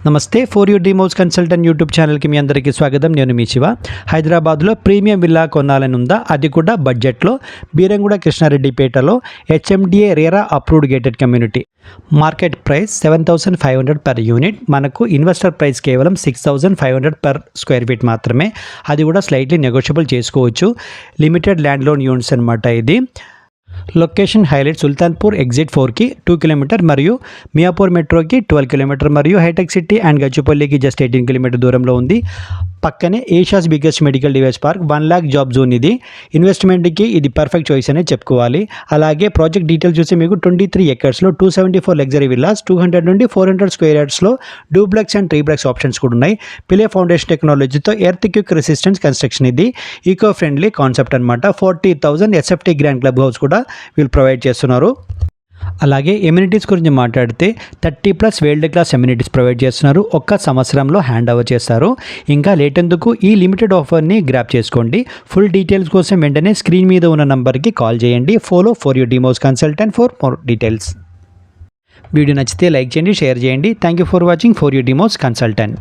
నమస్తే for you Deimos consultant YouTube ఛానల్కి మీ అందరికీ స్వాగతం. నేను మీ శివ. హైదరాబాద్లో ప్రీమియం విల్లా కొనాలని ఉందా, అది కూడా బడ్జెట్లో, బీరంగూడ కృష్ణారెడ్డిపేటలో HMDA RERA approved gated community. Market price 7,500 per unit. మనకు ఇన్వెస్టర్ ప్రైస్ కేవలం 6,500 పర్ స్క్వేర్ ఫీట్ మాత్రమే. అది కూడా స్లైట్లీ నెగోషియబుల్ చేసుకోవచ్చు. లిమిటెడ్ ల్యాండ్ లోన్ యూనిట్స్ అనమాట ఇది. లొకేషన్ హైలైట్ సుల్తాన్పూర్ ఎగ్జిట్ 4కి 2 కిలోమీటర్ మరియు మియాపూర్ మెట్రోకి 12 కిలోమీటర్ మరియు హైటెక్ సిటీ అండ్ గచ్చిపల్లికి జస్ట్ 18 కిలోమీటర్ దూరంలో ఉంది. పక్కనే Asia's biggest medical device park, 1 lakh job zone. ఇది ఇన్వెస్ట్మెంట్కి ఇది పర్ఫెక్ట్ చాయిస్ అనే చెప్పుకోవాలి. అలాగే ప్రాజెక్ట్ డీటెయిల్స్ చూస్తే మీకు 23 ఎకర్స్లో 274 లగ్జరీ విల్లాస్, 200 నుండి 400 స్క్వేర్ యార్డ్స్లో డూప్లెక్స్ అండ్ ట్రీప్లెక్స్ ఆప్షన్స్ కూడా ఉన్నాయి. పిలే ఫౌండేషన్ టెక్నాలజీతో ఎర్త్ క్విక్ రెసిస్టెన్స్ కన్స్ట్రక్షన్. ఇది ఈకో ఫ్రెండ్లీ కాన్సెప్ట్ అనమాట. 40,000 ఎస్ఎఫ్టీ గ్రాండ్ క్లబ్ హౌస్ కూడా వీళ్ళు ప్రొవైడ్ చేస్తున్నారు. అలాగే ఎమ్యూనిటీస్ గురించి మాట్లాడితే 30+ వరల్డ్ క్లాస్ ఎమ్యూనిటీస్ ప్రొవైడ్ చేస్తున్నారు. ఒక్క సంవత్సరంలో హ్యాండ్ ఓవర్ చేస్తారు. ఇంకా లేట్ ఎందుకు, ఈ లిమిటెడ్ ఆఫర్ని గ్రాప్ చేసుకోండి. ఫుల్ డీటెయిల్స్ కోసం వెంటనే స్క్రీన్ మీద ఉన్న నంబర్కి కాల్ చేయండి. Follow for you Deimos consultant for more details. Video నచ్చితే లైక్ చేయండి, షేర్ చేయండి. Thank you for watching for you Deimos consultant.